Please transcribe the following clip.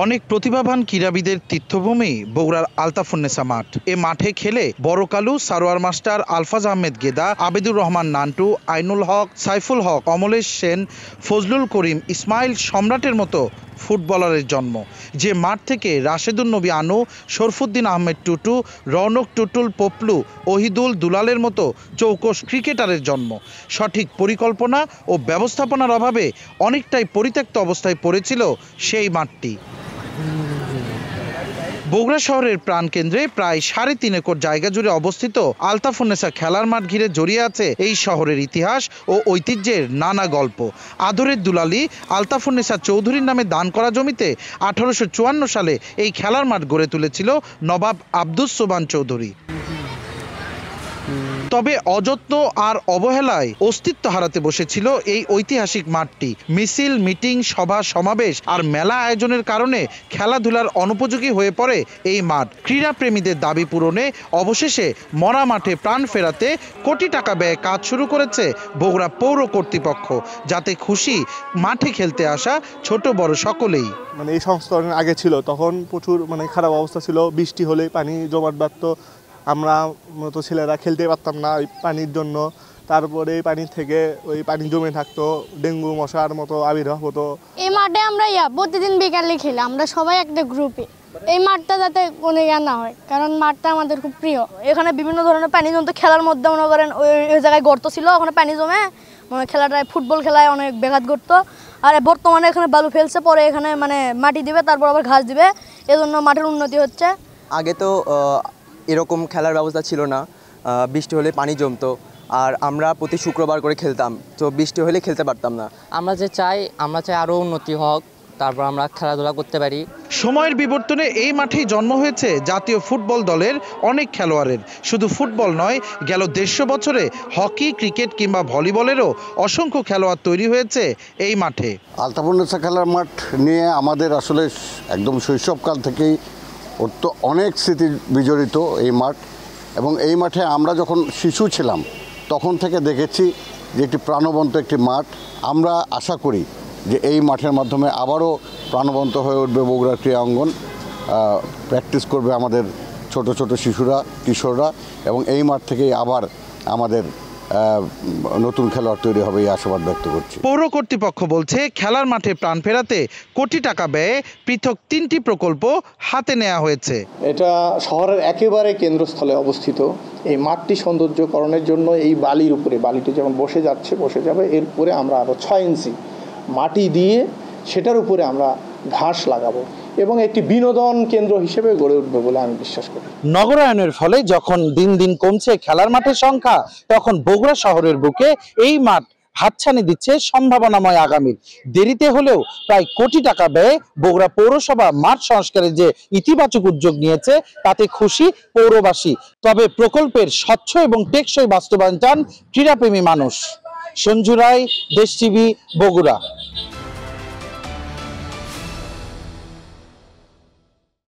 অনেক প্রতিভাবান ক্রীড়াবিদের তীর্থভূমি বগুড়ার আলতাফুন্নেসা মাঠ। এ মাঠে খেলে বড় কালু, সারোয়ার মাস্টার, আলফাজ আহমেদ গেদা, আবেদুর রহমান নান্টু, আইনুল হক, সাইফুল হক, অমলেশ সেন, ফজলুল করিম, ইসমাইল সম্রাটের মতো ফুটবলারের জন্ম। যে মাঠ থেকে রাশেদুন নবী আনু, শরফুদ্দিন আহমেদ টুটু, রৌনক টুটুল পপলু, ওহিদুল দুলালের মতো চৌকস ক্রিকেটারের জন্ম। সঠিক পরিকল্পনা ও ব্যবস্থাপনার অভাবে অনেকটাই পরিত্যক্ত অবস্থায় পড়েছিল সেই মাঠটি। বগুড়া শহরের প্রাণকেন্দ্রে প্রায় 3.5 একর জায়গা জুড়ে অবস্থিত আলতাফুন্নেসা খেলার মাঠ ঘিরে জড়িয়ে আছে এই শহরের ইতিহাস ও ঐতিহ্যের নানা গল্প। আদরের দুলালী আলতাফুন্নেসা চৌধুরীর নামে দান করা জমিতে 1854 সালে এই খেলার মাঠ গড়ে তুলেছিল নবাব আব্দুস সোবহান চৌধুরী। তবে অযত্ন আর অবহেলায় অস্তিত্ব হারাতে বসেছিল এই ঐতিহাসিক মাঠটি। মিছিল, মিটিং, সভা সমাবেশ আর মেলা আয়োজনের কারণে খেলাধুলার অনুপযোগী হয়ে পড়ে এই মাঠ। ক্রীড়াপ্রেমীদের দাবি পূরণে অবশেষে মরা মাঠে প্রাণ ফেরাতে কোটি টাকা ব্যয়ে কাজ শুরু করেছে বগুড়া পৌর কর্তৃপক্ষ, যাতে খুশি মাঠে খেলতে আসা ছোট বড় সকলেই। এই সংস্করণের আগে ছিল তখন প্রচুর খারাপ অবস্থা ছিল, বৃষ্টি হলে পানি জমাট বাঁধতো, আমরা মতো ছেলেরা খেলতে পারতাম না ওই পানির জন্য। তারপরে পানি থেকে ওই পানি জমে থাকতো, ডেঙ্গু মশার মতো আবির্ভাব হতো। এই মাঠে আমরা প্রতিদিন বিকালে খেলি, আমরা সবাই একটা গ্রুপে। এই মাঠটা যাতে কোনো না হয়, কারণ মাঠটা আমাদের খুব প্রিয়। এখানে বিভিন্ন ধরনের পানি জমতো, খেলার মধ্যে মনে করেন ওই জায়গায় গর্ত ছিল, ওখানে পানি জমে খেলাটায় ফুটবল খেলায় অনেক ব্যাঘাত ঘটতো। আর বর্তমানে এখানে বালু ফেলছে, পরে এখানে মাটি দিবে, তারপর আবার ঘাস দিবে, এজন্য মাঠের উন্নতি হচ্ছে। আগে তো এরকম খেলার ব্যবস্থা ছিল না, বৃষ্টি হলে পানি জমতো, আর আমরা প্রতি শুক্রবার করে খেলতাম, তো বৃষ্টি হলে খেলতে পারতাম না। আমরা চাই আরও উন্নতি হোক, তারপর আমরা খেলাধুলা করতে পারি। সময়ের বিবর্তনে এই মাঠেই জন্ম হয়েছে জাতীয় ফুটবল দলের অনেক খেলোয়াড়ের। শুধু ফুটবল নয়, গেল 150 বছরে হকি, ক্রিকেট কিংবা ভলিবলেরও অসংখ্য খেলোয়াড় তৈরি হয়েছে এই মাঠে। আলতাফুন্নেসা খেলার মাঠ নিয়ে আমাদের আসলে একদম শৈশবকাল থেকেই ওর তো অনেক স্মৃতি বিজড়িত এই মাঠ, এবং এই মাঠে আমরা যখন শিশু ছিলাম তখন থেকে দেখেছি যে একটি প্রাণবন্ত একটি মাঠ। আমরা আশা করি যে এই মাঠের মাধ্যমে আবারও প্রাণবন্ত হয়ে উঠবে বগুড়ার ক্রীড়া অঙ্গন। প্র্যাকটিস করবে আমাদের ছোট ছোট শিশুরা, কিশোররা, এবং এই মাঠ থেকেই আবার আমাদের নতুন খেলোয়াড় তৈরি হবে এই আশাবাদ ব্যক্ত করছি। পৌর কর্তৃপক্ষ বলছে খেলার মাঠে প্রাণ ফেরাতে কোটি টাকা ব্যয়ে পৃথক 3টি প্রকল্প হাতে নেওয়া হয়েছে। এটা শহরের একেবারে কেন্দ্রস্থলে অবস্থিত। এই মাঠটি সৌন্দর্যকরণের জন্য এই বালির উপরে, বালিটি যেমন বসে যাবে, এরপরে আমরা আরও 6 ইঞ্চি মাটি দিয়ে সেটার উপরে আমরা ঘাস লাগাবো এবং একটি বিনোদন কেন্দ্র হিসেবে গড়ে উঠবে বলে আমি বিশ্বাস করি। নগরায়নের ফলে যখন দিন দিন কমছে খেলার মাঠের সংখ্যা, তখন বগুড়া শহরের বুকে এই মাঠ হাতছানি দিচ্ছে সম্ভাবনাময় আগামীর। দেরিতে হলেও প্রায় কোটি টাকা ব্যয়ে বগুড়া পৌরসভা মাঠ সংস্কারের যে ইতিবাচক উদ্যোগ নিয়েছে তাতে খুশি পৌরবাসী। তবে প্রকল্পের স্বচ্ছ এবং টেকসই বাস্তবায়ন চান ক্রীড়াপ্রেমী মানুষ। সঞ্জু রায়, দেশ টিভি, বগুড়া।